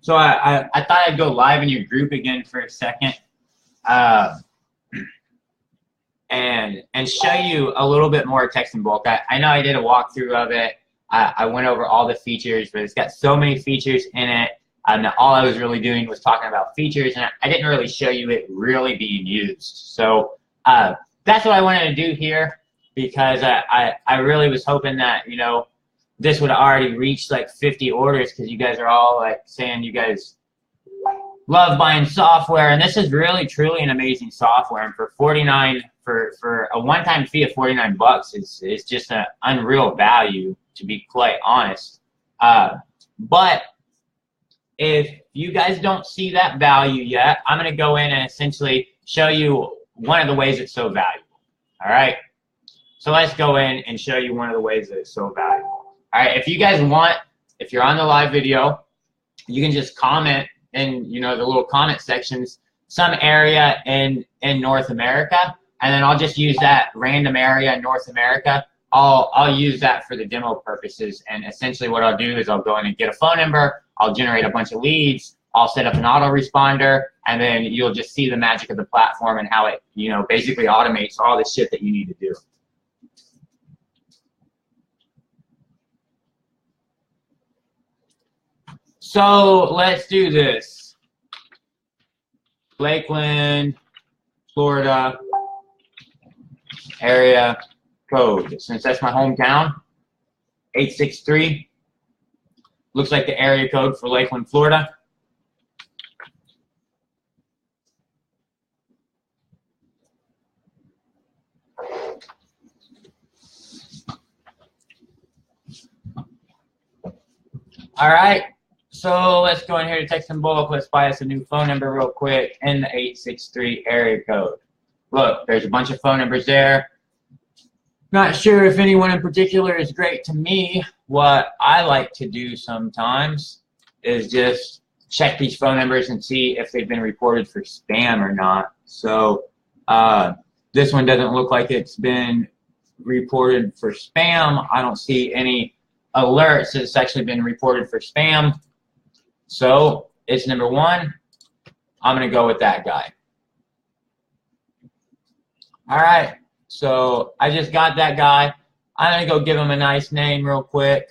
So I thought I'd go live in your group again for a second, and show you a little bit more text in bulk. I know I did a walkthrough of it. I went over all the features, but it's got so many features in it. And all I was really doing was talking about features, and I didn't really show you it really being used. So that's what I wanted to do here, because I really was hoping that, you know, this would already reach like 50 orders, because you guys are all like saying you guys love buying software, and this is really truly an amazing software. And for for a one-time fee of 49 bucks is just an unreal value, to be quite honest. But if you guys don't see that value yet, I'm going to go in and essentially show you one of the ways it's so valuable. All right. So let's go in and show you one of the ways that it's so valuable. All right. If you guys want, if you're on the live video, you can just comment in, you know, the little comment sections, some area in North America, and then I'll just use that random area in North America. I'll use that for the demo purposes, and essentially what I'll do is I'll go in and get a phone number, I'll generate a bunch of leads, I'll set up an autoresponder, and then you'll just see the magic of the platform and how it, you know, basically automates all the shit that you need to do. So let's do this. Lakeland, Florida, area code. Since that's my hometown, 863. Looks like the area code for Lakeland, Florida. All right. So let's go in here to text in bulk. Let's buy us a new phone number real quick in the 863 area code. Look, there's a bunch of phone numbers there. Not sure if anyone in particular is great to me. What I like to do sometimes is just check these phone numbers and see if they've been reported for spam or not. So this one doesn't look like it's been reported for spam. I don't see any alerts that it's actually been reported for spam. So it's number one. I'm going to go with that guy. All right. So I just got that guy. I'm going to go give him a nice name real quick.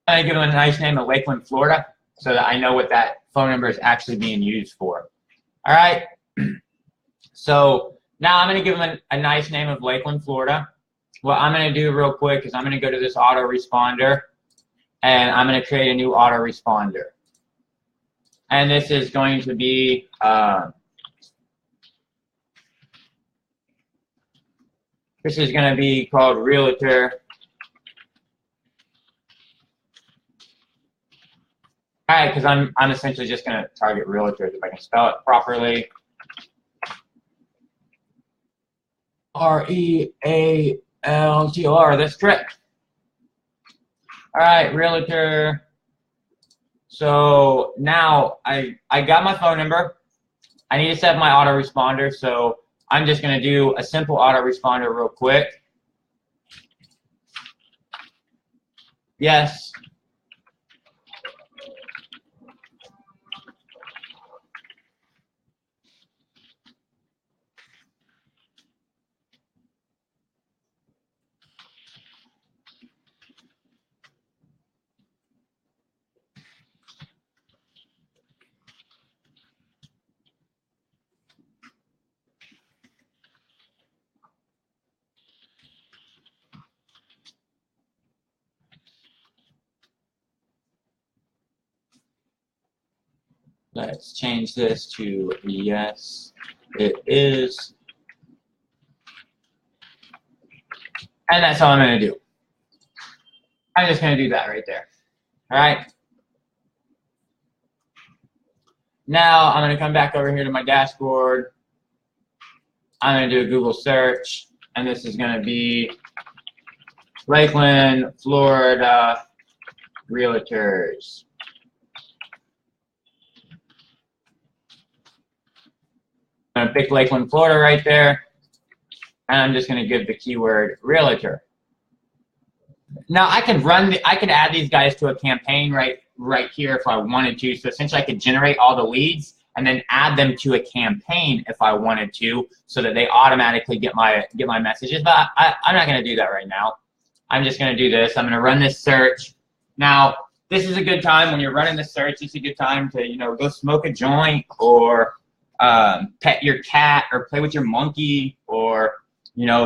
I'm going to give him a nice name of Lakeland, Florida, so that I know what that phone number is actually being used for. All right. So now I'm going to give him a nice name of Lakeland, Florida. What I'm going to do real quick is I'm going to go to this autoresponder, and I'm going to create a new autoresponder. And this is going to be called Realtor. All right, because I'm essentially just going to target realtors if I can spell it properly. R-E-A-L-T-O-R. That's correct. All right, realtor. So now I got my phone number. I need to set my autoresponder, so I'm just going to do a simple autoresponder real quick. Yes. Let's change this to yes, it is. And that's all I'm going to do. I'm just going to do that right there. All right. Now I'm going to come back over here to my dashboard. I'm going to do a Google search, and this is going to be Lakeland, Florida realtors. I'm going to pick Lakeland, Florida right there. and I'm just going to give the keyword realtor. Now I could add these guys to a campaign right here if I wanted to. So essentially I could generate all the leads and then add them to a campaign if I wanted to, so that they automatically get my messages. But I'm not going to do that right now. I'm just going to do this. I'm going to run this search. Now, this is a good time when you're running the search. It's a good time to, go smoke a joint, or pet your cat, or play with your monkey, or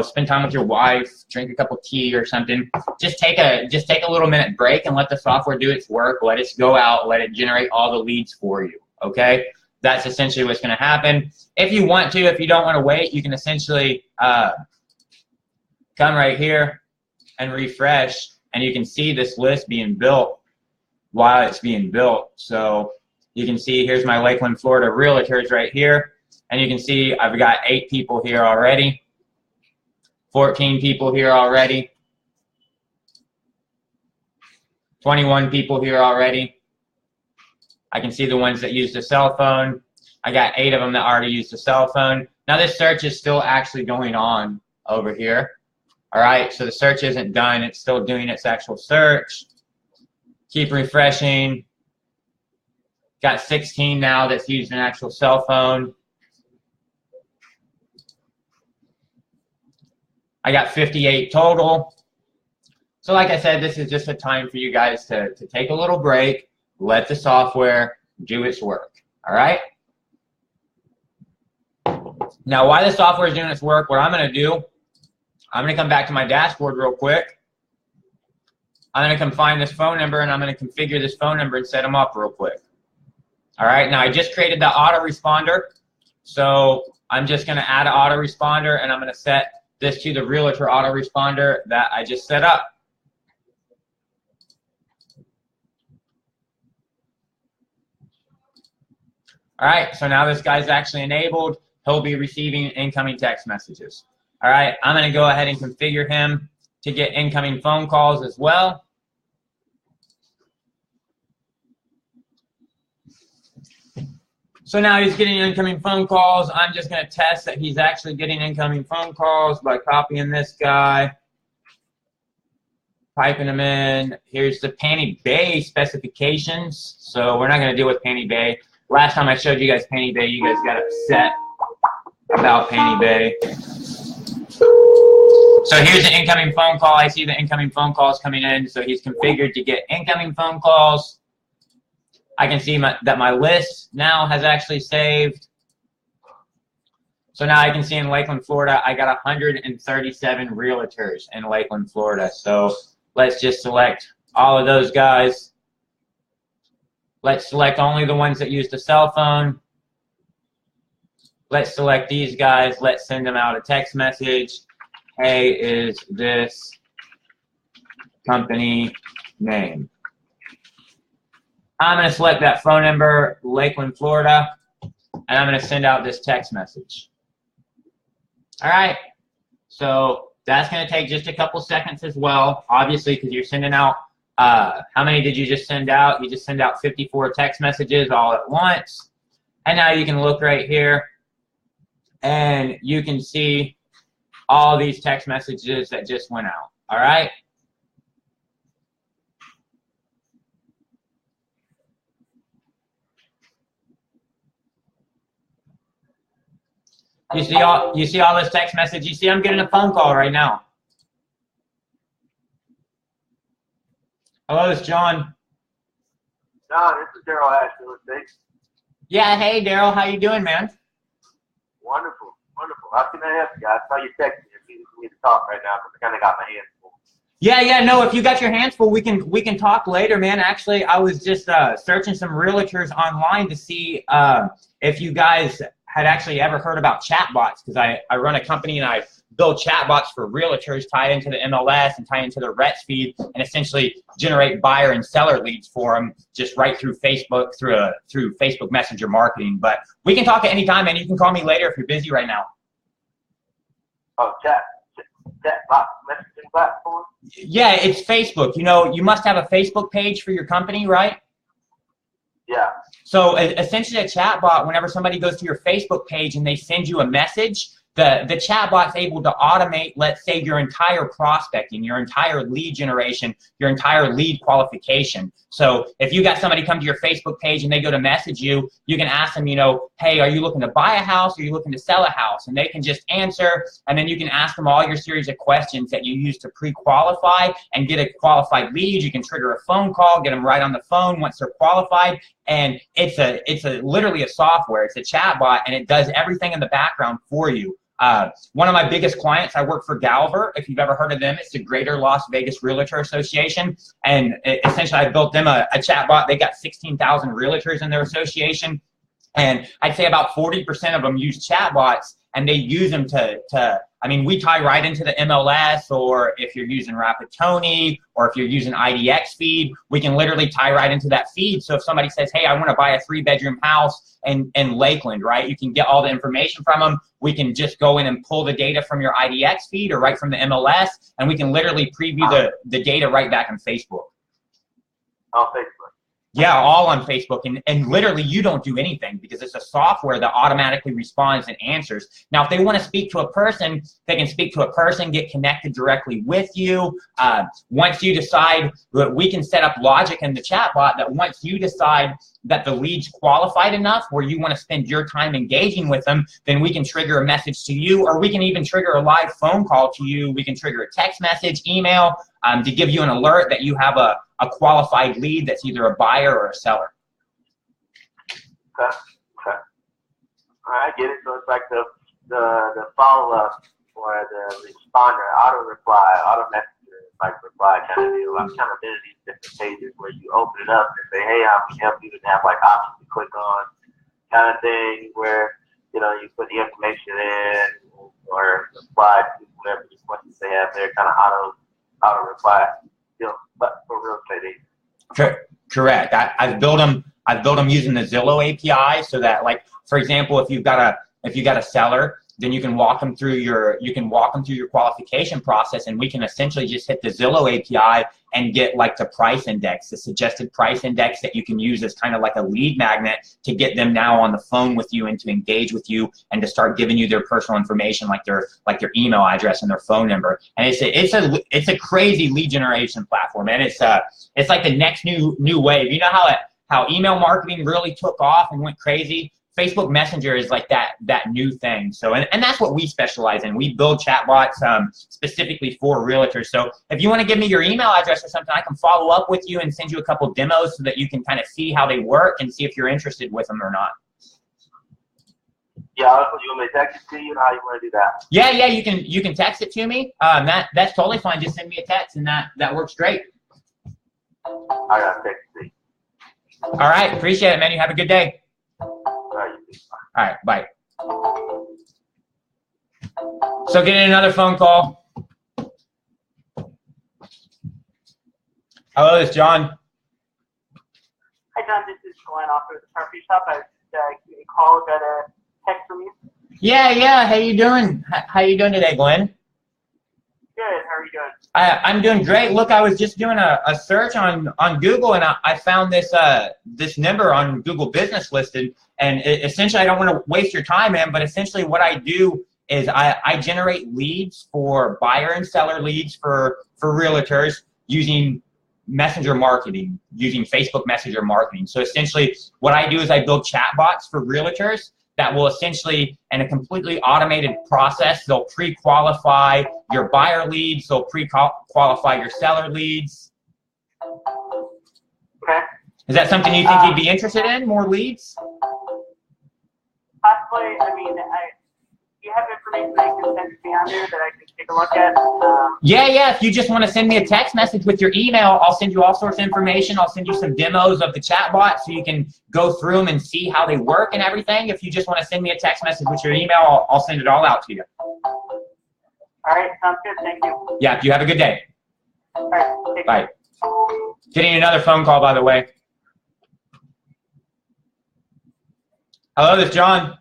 spend time with your wife, drink a cup of tea or something. Just take a little minute break and let the software do its work. Let it go out. Let it generate all the leads for you. Okay, that's essentially what's going to happen. If you want to, if you don't want to wait, you can essentially come right here and refresh, and you can see this list being built while it's being built. So you can see here's my Lakeland, Florida realtors right here, and you can see I've got 8 people here already, 14 people here already, 21 people here already. I can see the ones that used a cell phone. I got 8 of them that already used a cell phone. Now this search is still actually going on over here. All right, so the search isn't done. It's still doing its actual search. Keep refreshing. Got 16 now that's used an actual cell phone. I got 58 total. So like I said, this is just a time for you guys to take a little break, let the software do its work, all right? Now, while the software is doing its work, what I'm going to do, I'm going to come back to my dashboard real quick. I'm going to come find this phone number, and I'm going to configure this phone number and set them up real quick. All right, now I just created the autoresponder, so I'm just going to add an autoresponder, and I'm going to set this to the realtor autoresponder that I just set up. All right, so now this guy's actually enabled. He'll be receiving incoming text messages. All right, I'm going to go ahead and configure him to get incoming phone calls as well. So now he's getting incoming phone calls. I'm just going to test that he's actually getting incoming phone calls by copying this guy, typing them in. Here's the Panty Bay specifications. So we're not going to deal with Panty Bay. Last time I showed you guys Panty Bay, you guys got upset about Panty Bay. So here's the incoming phone call. I see the incoming phone calls coming in. So he's configured to get incoming phone calls. I can see that my list now has actually saved. So now I can see in Lakeland, Florida, I got 137 realtors in Lakeland, Florida. So let's just select all of those guys. Let's select only the ones that used a cell phone. Let's select these guys. Let's send them out a text message. Hey, is this company name? I'm going to select that phone number, Lakeland, Florida, and I'm going to send out this text message. All right, so that's going to take just a couple seconds as well, obviously, because you're sending out, how many did you just send out? You just send out 54 text messages all at once. And now you can look right here, and you can see all these text messages that just went out, all right? You see all this text message? You see I'm getting a phone call right now. Hello, it's John. John, this is Daryl Ashton. Yeah, hey Daryl, how you doing, man? Wonderful, wonderful. How can I help you guys? I saw you text me. You need to talk right now because I kind of got my hands full. Yeah, no, if you got your hands full, we can talk later, man. Actually, I was just searching some realtors online to see if you guys had actually ever heard about chatbots, because I run a company and I build chatbots for realtors, tie into the MLS and tie into the RETS feed, and essentially generate buyer and seller leads for them just right through Facebook, through Facebook Messenger marketing. But we can talk at any time, and you can call me later if you're busy right now. Oh, chatbot messaging platform? Yeah, it's Facebook. You know, you must have a Facebook page for your company, right? Yeah. So essentially a chatbot, whenever somebody goes to your Facebook page and they send you a message, the chatbot's able to automate, let's say, your entire prospecting, your entire lead generation, your entire lead qualification. So if you got somebody come to your Facebook page and they go to message you, you can ask them, you know, hey, are you looking to buy a house? Or are you looking to sell a house? And they can just answer, and then you can ask them all your series of questions that you use to pre-qualify and get a qualified lead. You can trigger a phone call, get them right on the phone once they're qualified. And it's literally a software. It's a chatbot, and it does everything in the background for you. One of my biggest clients, I work for Galver. If you've ever heard of them, it's the Greater Las Vegas Realtor Association. And essentially, I built them a chatbot. They got 16,000 realtors in their association. And I'd say about 40% of them use chatbots, and they use them I mean, we tie right into the MLS, or if you're using Rapid-Tony, or if you're using IDX feed, we can literally tie right into that feed. So if somebody says, hey, I want to buy a 3-bedroom house in Lakeland, right? You can get all the information from them. We can just go in and pull the data from your IDX feed or right from the MLS, and we can literally preview the data right back on Facebook. On Facebook. Yeah, all on Facebook, and literally you don't do anything because it's a software that automatically responds and answers. Now, if they want to speak to a person, they can speak to a person, get connected directly with you. Once you decide, we can set up logic in the chatbot that once you decide that the lead's qualified enough where you want to spend your time engaging with them, then we can trigger a message to you, or we can even trigger a live phone call to you. We can trigger a text message, email, to give you an alert that you have a qualified lead that's either a buyer or a seller. Okay. Okay. All right, I get it. So it's like the follow-up or the responder, auto-reply, auto-messenger, like reply kind of deal. I've kind of been in these different pages where you open it up and say, hey, I can help you, and have like options to click on kind of thing where, you know, you put the information in or reply to whatever the questions they have there, kind of auto-reply. But for real estate agents. Correct. I've built them using the Zillow API, so that, like, for example, if you've got a seller, then you can walk them through your qualification process, and we can essentially just hit the Zillow API and get like the price index, the suggested price index that you can use as kind of like a lead magnet to get them now on the phone with you and to engage with you and to start giving you their personal information, like their email address and their phone number. And it's a crazy lead generation platform, and it's like the next new wave. You know how email marketing really took off and went crazy? Facebook Messenger is like that new thing. So, and that's what we specialize in. We build chatbots specifically for realtors. So if you want to give me your email address or something, I can follow up with you and send you a couple demos so that you can kind of see how they work and see if you're interested with them or not. Yeah, you want me to text it to you? How you want to do that? Yeah, you can text it to me. That's totally fine. Just send me a text, and that works great. I got text it to you. All right, appreciate it, man. You have a good day. All right, bye. So getting another phone call. Hello, this is John. Hi, John. This is Glenn off of the Carpet Shop. I was just giving a call. Got a text from you. Yeah. How you doing? How you doing today, Glenn? Good. How are you doing? I'm doing great. Look, I was just doing a search on Google, and I found this number on Google Business listed. And essentially, I don't want to waste your time, man, but essentially what I do is I generate leads for buyer and seller leads for realtors using messenger marketing, using Facebook Messenger marketing. So essentially what I do is I build chatbots for realtors that will essentially, in a completely automated process, they'll pre-qualify your buyer leads, they'll pre-qualify your seller leads. Okay. Is that something you think you'd be interested in, more leads? Possibly. I mean, do you have information that you can send me on there that I can take a look at? Yeah. If you just want to send me a text message with your email, I'll send you all sorts of information. I'll send you some demos of the chatbot so you can go through them and see how they work and everything. If you just want to send me a text message with your email, I'll send it all out to you. All right. Sounds good. Thank you. Yeah. You have a good day. All right. Bye. Getting another phone call, by the way. Hello, this is John.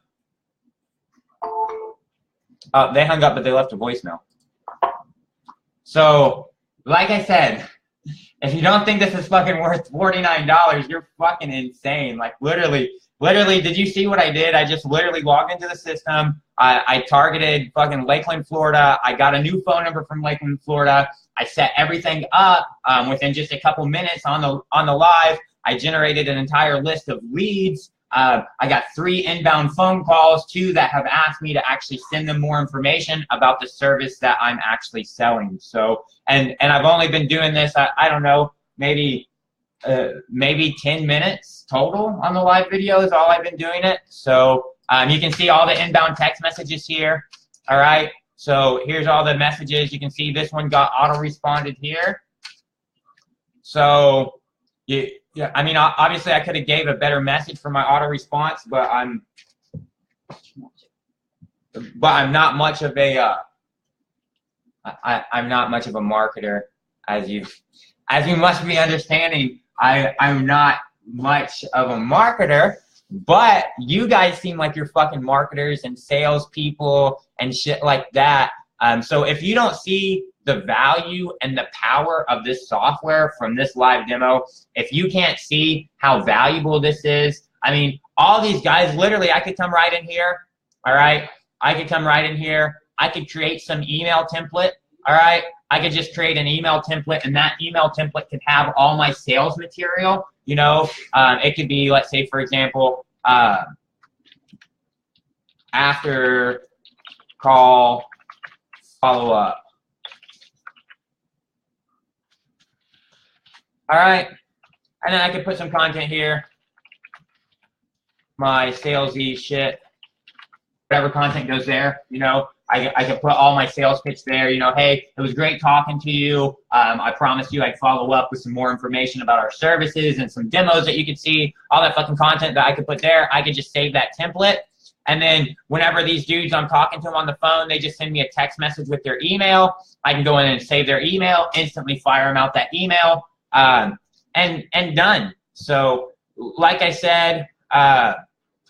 They hung up, but they left a voicemail. So, like I said, if you don't think this is fucking worth $49, you're fucking insane. Like, literally, literally, did you see what I did? I just literally logged into the system. I targeted fucking Lakeland, Florida. I got a new phone number from Lakeland, Florida. I set everything up within just a couple minutes on the live. I generated an entire list of leads. I got 3 inbound phone calls, 2 that have asked me to actually send them more information about the service that I'm actually selling. So, and I've only been doing this, I don't know, maybe 10 minutes total on the live video is all I've been doing it. So you can see all the inbound text messages here. All right. So here's all the messages. You can see this one got auto-responded here. So yeah, I mean, obviously I could have gave a better message for my auto response, but I'm not much of a I'm not much of a marketer, as you must be understanding. I'm not much of a marketer, but you guys seem like you're fucking marketers and salespeople and shit like that. So if you don't see the value and the power of this software from this live demo, if you can't see how valuable this is, I mean, all these guys, literally, I could come right in here, all right? I could come right in here. I could create some email template, all right? I could just create an email template, and that email template could have all my sales material, you know? It could be, let's say, for example, after call follow-up. All right, and then I could put some content here, my salesy shit, whatever content goes there, you know. I could put all my sales pitch there, you know, hey, it was great talking to you. I promised you I'd follow up with some more information about our services and some demos that you could see, all that fucking content that I could put there. I could just save that template. And then whenever these dudes, I'm talking to them on the phone, they just send me a text message with their email. I can go in and save their email, instantly fire them out that email. And done. So, like I said,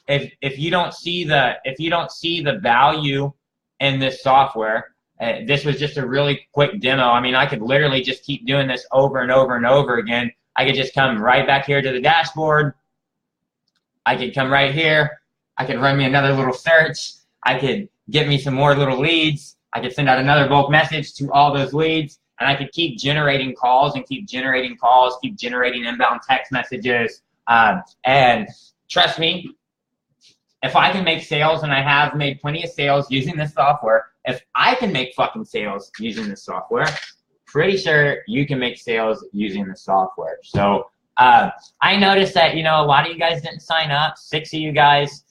if you don't see the value in this software, this was just a really quick demo. I mean, I could literally just keep doing this over and over and over again. I could just come right back here to the dashboard. I could come right here. I could run me another little search. I could get me some more little leads. I could send out another bulk message to all those leads. And I could keep generating calls and keep generating calls, keep generating inbound text messages. And trust me, if I can make sales, and I have made plenty of sales using this software, if I can make fucking sales using this software, pretty sure you can make sales using the software. So I noticed that, you know, a lot of you guys didn't sign up. 6 of you guys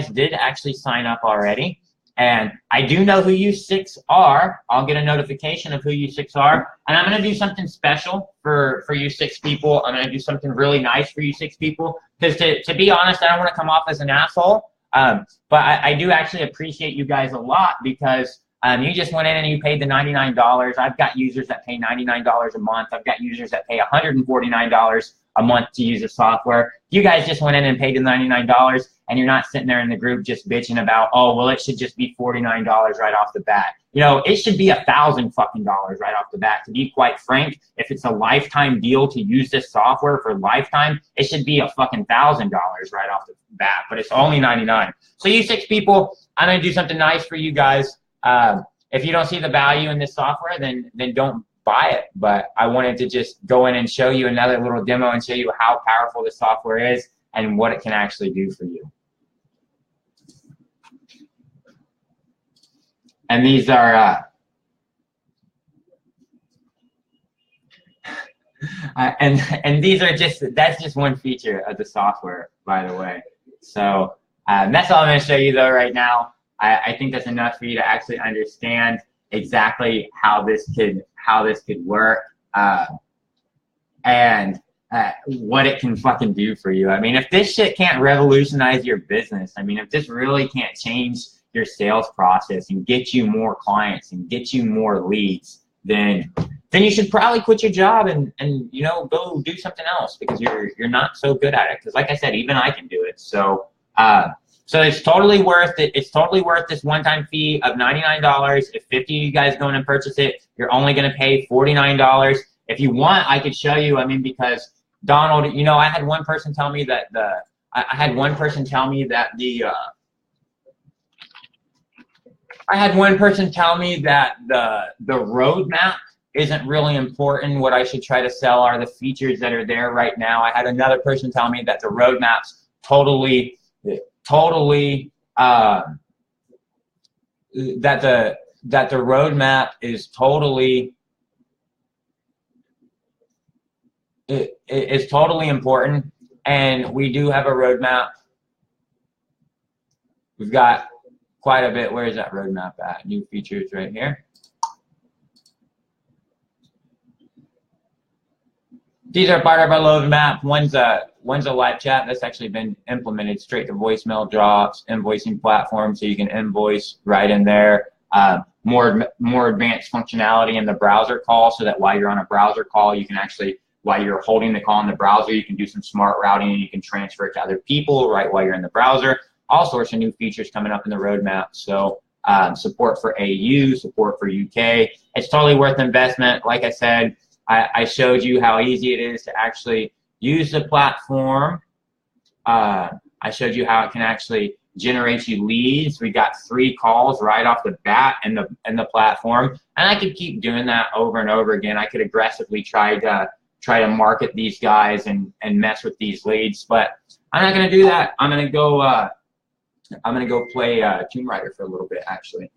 did actually sign up already. And I do know who you 6 are. I'll get a notification of who you 6 are. And I'm going to do something special for you 6 people. I'm going to do something really nice for you 6 people. Because to be honest, I don't want to come off as an asshole. But I do actually appreciate you guys a lot, because you just went in and you paid the $99. I've got users that pay $99 a month. I've got users that pay $149 a month to use the software. You guys just went in and paid the $99, and you're not sitting there in the group just bitching about, oh, well, it should just be $49 right off the bat. You know, it should be $1,000 fucking dollars right off the bat. To be quite frank, if it's a lifetime deal to use this software for lifetime, it should be a fucking $1,000 right off the bat. But it's only $99. So you 6 people, I'm gonna do something nice for you guys. If you don't see the value in this software, then don't buy it. But I wanted to just go in and show you another little demo and show you how powerful this software is and what it can actually do for you. And these are and these are that's just one feature of the software, by the way. So that's all I'm going to show you though right now. I think that's enough for you to actually understand exactly how this could work and what it can fucking do for you. I mean, if this shit can't revolutionize your business, I mean, if this really can't change your sales process and get you more clients and get you more leads, then you should probably quit your job and you know, go do something else, because you're not so good at it. Because like I said, even I can do it. So so it's totally worth it. It's totally worth this one-time fee of $99. If 50 of you guys go in and purchase it, you're only going to pay $49. If you want, I could show you. I mean, because Donald, you know, I had one person tell me that I had one person tell me that I had one person tell me that the roadmap isn't really important. What I should try to sell are the features that are there right now. I had another person tell me that the roadmap's totally that the roadmap is totally is totally important, and we do have a roadmap. We've got quite a bit. Where is that roadmap at? New features right here. These are part of our roadmap. One's a live chat that's actually been implemented straight to voicemail drops, invoicing platform, so you can invoice right in there. More advanced functionality in the browser call, so that while you're on a browser call, you can actually, while you're holding the call in the browser, you can do some smart routing and you can transfer it to other people right while you're in the browser. All sorts of new features coming up in the roadmap. So support for AU, support for UK. It's totally worth investment. Like I said, I showed you how easy it is to actually use the platform. I showed you how it can actually generate you leads. We got 3 calls right off the bat in the platform, and I could keep doing that over and over again. I could aggressively try to market these guys and mess with these leads, but I'm not gonna do that. I'm gonna go play Tomb Raider for a little bit, actually.